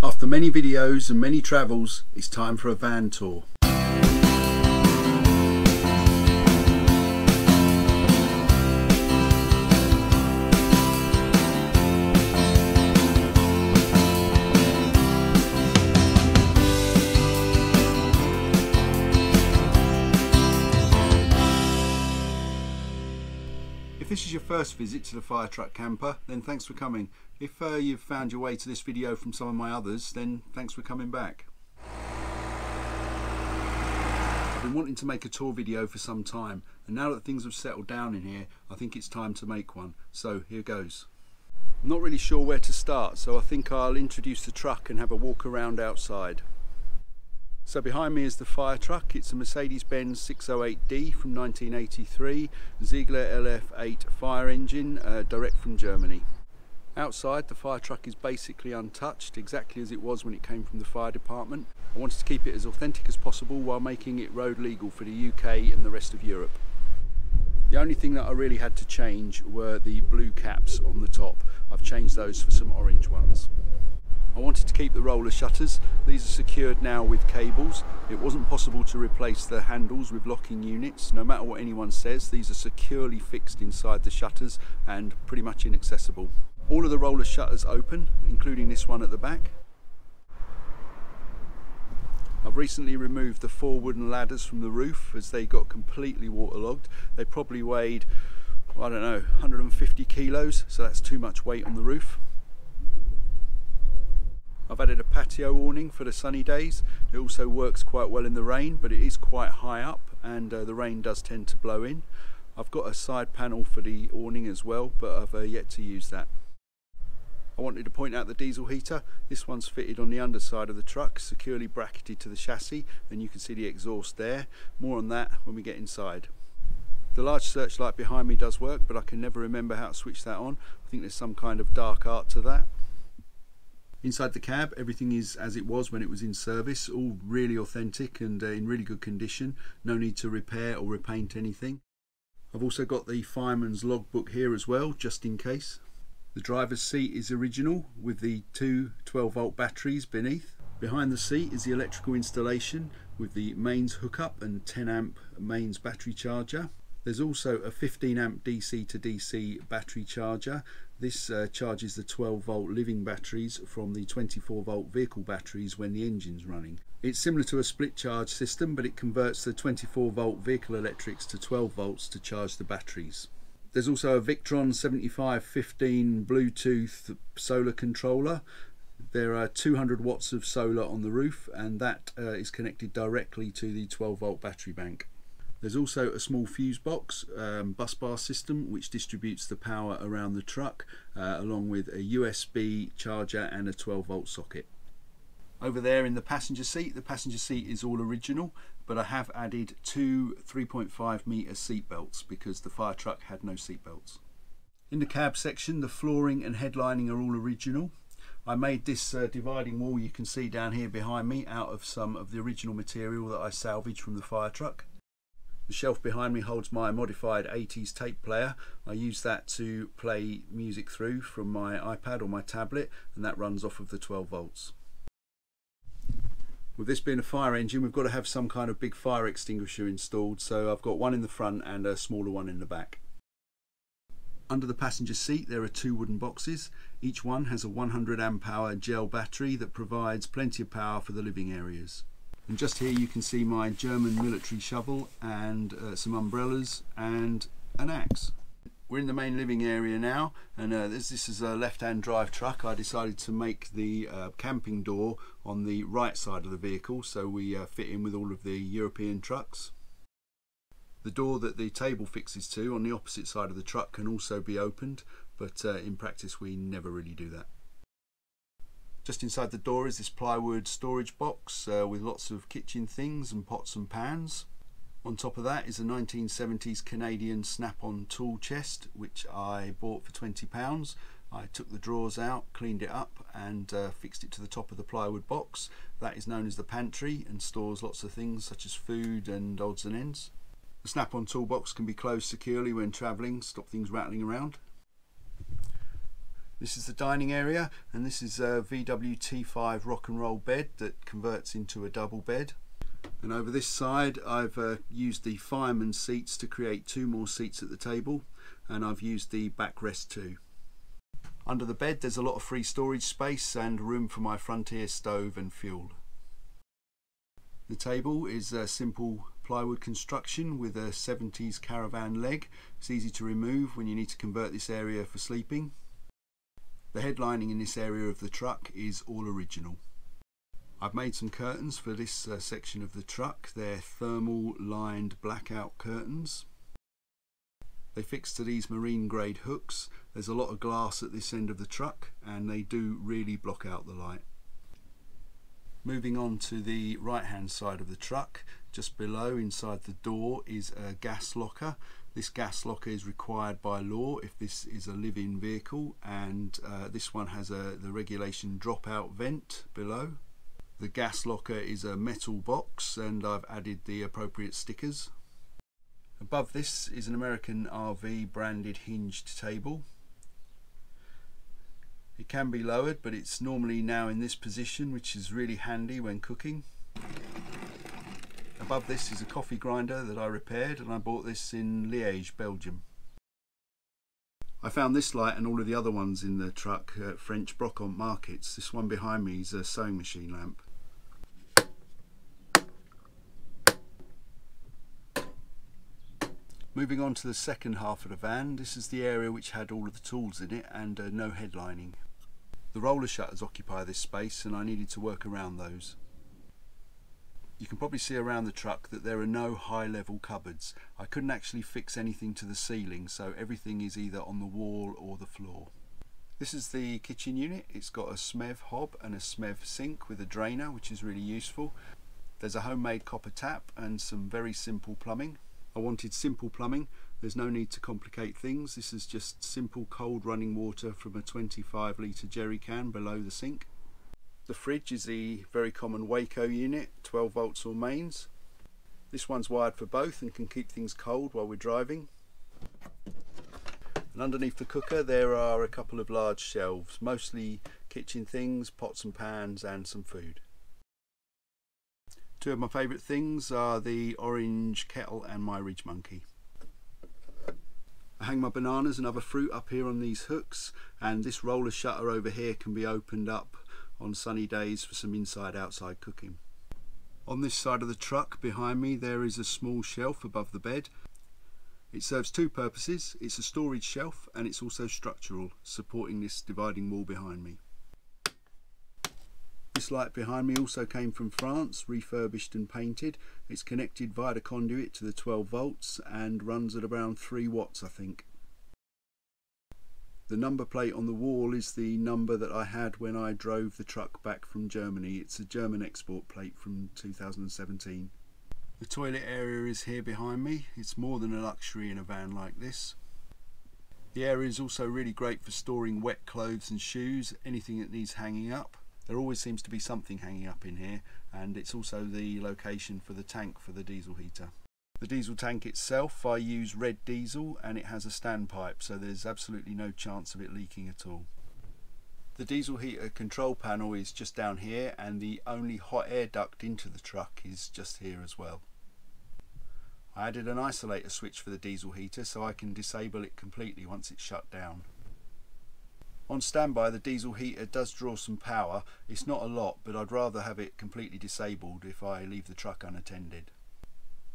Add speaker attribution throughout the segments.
Speaker 1: After many videos and many travels, it's time for a van tour. If this is your first visit to the Fire Truck Camper, then thanks for coming. If you've found your way to this video from some of my others, then thanks for coming back. I've been wanting to make a tour video for some time, and now that things have settled down in here, I think it's time to make one. So here goes. I'm not really sure where to start, so I think I'll introduce the truck and have a walk around outside. So behind me is the fire truck. It's a Mercedes Benz 608D from 1983, Ziegler LF8 fire engine, direct from Germany. Outside, the fire truck is basically untouched, exactly as it was when it came from the fire department. I wanted to keep it as authentic as possible while making it road legal for the UK and the rest of Europe. The only thing that I really had to change were the blue caps on the top. I've changed those for some orange ones. I wanted to keep the roller shutters. These are secured now with cables. It wasn't possible to replace the handles with locking units. No matter what anyone says, these are securely fixed inside the shutters and pretty much inaccessible. All of the roller shutters open, including this one at the back. I've recently removed the 4 wooden ladders from the roof as they got completely waterlogged. They probably weighed, I don't know, 150 kilos, so that's too much weight on the roof. I've added a patio awning for the sunny days. It also works quite well in the rain, but it is quite high up and the rain does tend to blow in. I've got a side panel for the awning as well, but I've yet to use that. I wanted to point out the diesel heater. This one's fitted on the underside of the truck, securely bracketed to the chassis, and you can see the exhaust there. More on that when we get inside. The large searchlight behind me does work, but I can never remember how to switch that on. I think there's some kind of dark art to that. Inside the cab, everything is as it was when it was in service, all really authentic and in really good condition. No need to repair or repaint anything. I've also got the fireman's logbook here as well, just in case. The driver's seat is original with the two 12-volt batteries beneath. Behind the seat is the electrical installation with the mains hookup and 10-amp mains battery charger. There's also a 15-amp DC to DC battery charger. This charges the 12-volt living batteries from the 24-volt vehicle batteries when the engine's running. It's similar to a split charge system, but it converts the 24-volt vehicle electrics to 12 volts to charge the batteries. There's also a Victron 7515 Bluetooth solar controller. There are 200 watts of solar on the roof, and that is connected directly to the 12-volt battery bank. There's also a small fuse box, bus bar system, which distributes the power around the truck, along with a USB charger and a 12-volt socket. Over there in the passenger seat is all original, but I have added 2 3.5 metre seat belts because the fire truck had no seat belts. In the cab section, the flooring and headlining are all original. I made this dividing wall you can see down here behind me out of some of the original material that I salvaged from the fire truck. The shelf behind me holds my modified 80s tape player. I use that to play music through from my iPad or my tablet, and that runs off of the 12 volts. With this being a fire engine, we've got to have some kind of big fire extinguisher installed, so I've got one in the front and a smaller one in the back. Under the passenger seat there are 2 wooden boxes. Each one has a 100 amp hour gel battery that provides plenty of power for the living areas. And just here you can see my German military shovel and some umbrellas and an axe. We're in the main living area now, and this is a left-hand drive truck. I decided to make the camping door on the right side of the vehicle, so we fit in with all of the European trucks. The door that the table fixes to on the opposite side of the truck can also be opened, but in practice we never really do that. Just inside the door is this plywood storage box with lots of kitchen things and pots and pans. On top of that is a 1970s Canadian snap-on tool chest, which I bought for £20. I took the drawers out, cleaned it up and fixed it to the top of the plywood box. That is known as the pantry and stores lots of things such as food and odds and ends. The snap-on toolbox can be closed securely when travelling, stop things rattling around. This is the dining area, and this is a VW-T5 rock and roll bed that converts into a double bed. And over this side I've used the fireman seats to create 2 more seats at the table, and I've used the backrest too. Under the bed there's a lot of free storage space and room for my Frontier stove and fuel. The table is a simple plywood construction with a 70s caravan leg. It's easy to remove when you need to convert this area for sleeping. The headlining in this area of the truck is all original. I've made some curtains for this section of the truck. They're thermal lined blackout curtains. They fix to these marine grade hooks. There's a lot of glass at this end of the truck and they do really block out the light. Moving on to the right hand side of the truck, just below inside the door is a gas locker. This gas locker is required by law if this is a live-in vehicle, and this one has the regulation dropout vent below. The gas locker is a metal box and I've added the appropriate stickers. Above this is an American RV branded hinged table. It can be lowered, but it's normally now in this position, which is really handy when cooking. Above this is a coffee grinder that I repaired, and I bought this in Liège, Belgium. I found this light and all of the other ones in the truck at French Brocante markets. This one behind me is a sewing machine lamp. Moving on to the second half of the van, this is the area which had all of the tools in it and no headlining. The roller shutters occupy this space and I needed to work around those. You can probably see around the truck that there are no high level cupboards. I couldn't actually fix anything to the ceiling, so everything is either on the wall or the floor. This is the kitchen unit. It's got a SMEV hob and a SMEV sink with a drainer, which is really useful. There's a homemade copper tap and some very simple plumbing. I wanted simple plumbing. There's no need to complicate things. This is just simple cold running water from a 25 litre jerry can below the sink. The fridge is the very common Waco unit, 12 volts or mains. This one's wired for both and can keep things cold while we're driving. And underneath the cooker there are a couple of large shelves, mostly kitchen things, pots and pans and some food. 2 of my favourite things are the orange kettle and my ridge monkey. I hang my bananas and other fruit up here on these hooks, and this roller shutter over here can be opened up on sunny days for some inside-outside cooking. On this side of the truck behind me there is a small shelf above the bed. It serves 2 purposes. It's a storage shelf and it's also structural, supporting this dividing wall behind me. This light behind me also came from France, refurbished and painted. It's connected via the conduit to the 12 volts and runs at around 3 watts I think. The number plate on the wall is the number that I had when I drove the truck back from Germany. It's a German export plate from 2017. The toilet area is here behind me. It's more than a luxury in a van like this. The area is also really great for storing wet clothes and shoes, anything that needs hanging up. There always seems to be something hanging up in here, and it's also the location for the tank for the diesel heater. The diesel tank itself, I use red diesel and it has a standpipe, so there's absolutely no chance of it leaking at all. The diesel heater control panel is just down here, and the only hot air duct into the truck is just here as well. I added an isolator switch for the diesel heater so I can disable it completely once it's shut down. On standby the diesel heater does draw some power. It's not a lot, but I'd rather have it completely disabled if I leave the truck unattended.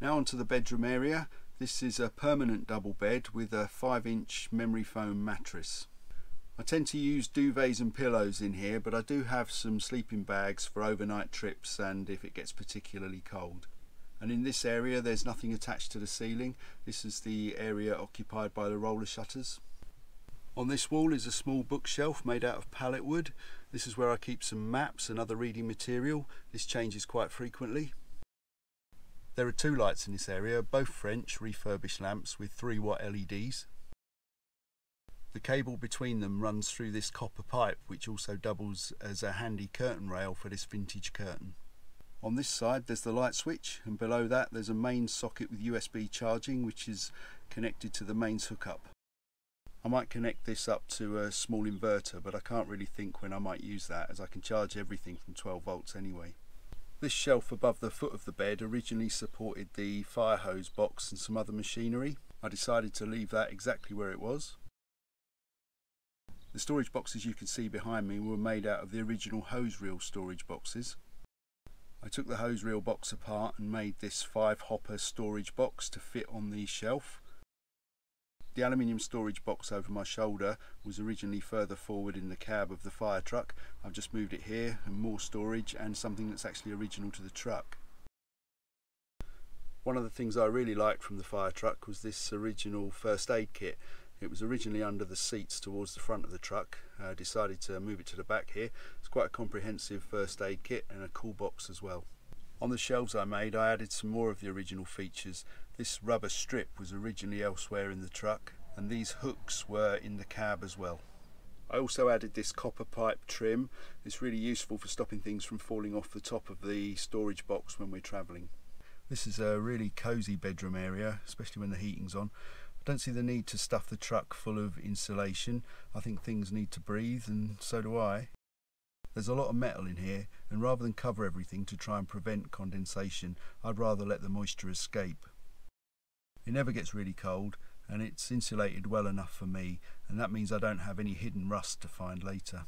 Speaker 1: Now onto the bedroom area. This is a permanent double bed with a 5-inch memory foam mattress. I tend to use duvets and pillows in here, but I do have some sleeping bags for overnight trips and if it gets particularly cold. And in this area there's nothing attached to the ceiling. This is the area occupied by the roller shutters. On this wall is a small bookshelf made out of pallet wood. This is where I keep some maps and other reading material. This changes quite frequently. There are 2 lights in this area, both French refurbished lamps with 3 watt LEDs. The cable between them runs through this copper pipe, which also doubles as a handy curtain rail for this vintage curtain. On this side there's the light switch, and below that there's a mains socket with USB charging, which is connected to the mains hookup. I might connect this up to a small inverter, but I can't really think when I might use that, as I can charge everything from 12 volts anyway. This shelf above the foot of the bed originally supported the fire hose box and some other machinery. I decided to leave that exactly where it was. The storage boxes you can see behind me were made out of the original hose reel storage boxes. I took the hose reel box apart and made this 5-hopper storage box to fit on the shelf. The aluminium storage box over my shoulder was originally further forward in the cab of the fire truck. I've just moved it here, and more storage and something that's actually original to the truck. One of the things I really liked from the fire truck was this original first aid kit. It was originally under the seats towards the front of the truck. I decided to move it to the back here. It's quite a comprehensive first aid kit and a cool box as well. On the shelves I made, I added some more of the original features. This rubber strip was originally elsewhere in the truck, and these hooks were in the cab as well. I also added this copper pipe trim. It's really useful for stopping things from falling off the top of the storage box when we're travelling. This is a really cosy bedroom area, especially when the heating's on. I don't see the need to stuff the truck full of insulation. I think things need to breathe, and so do I. There's a lot of metal in here, and rather than cover everything to try and prevent condensation, I'd rather let the moisture escape. It never gets really cold, and it's insulated well enough for me, and that means I don't have any hidden rust to find later.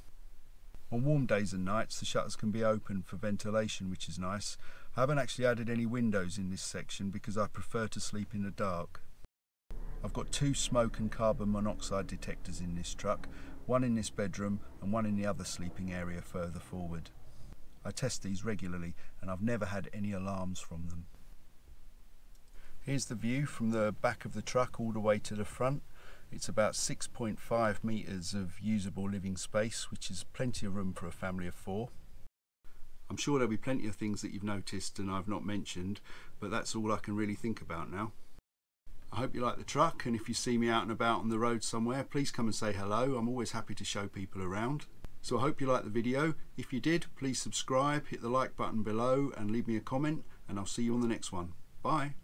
Speaker 1: On warm days and nights, the shutters can be opened for ventilation, which is nice. I haven't actually added any windows in this section because I prefer to sleep in the dark. I've got 2 smoke and carbon monoxide detectors in this truck, one in this bedroom and one in the other sleeping area further forward. I test these regularly, and I've never had any alarms from them. Here's the view from the back of the truck all the way to the front. It's about 6.5 metres of usable living space, which is plenty of room for a family of 4. I'm sure there'll be plenty of things that you've noticed and I've not mentioned, but that's all I can really think about now. I hope you like the truck, and if you see me out and about on the road somewhere, please come and say hello. I'm always happy to show people around. So I hope you liked the video. If you did, please subscribe, hit the like button below and leave me a comment, and I'll see you on the next one. Bye.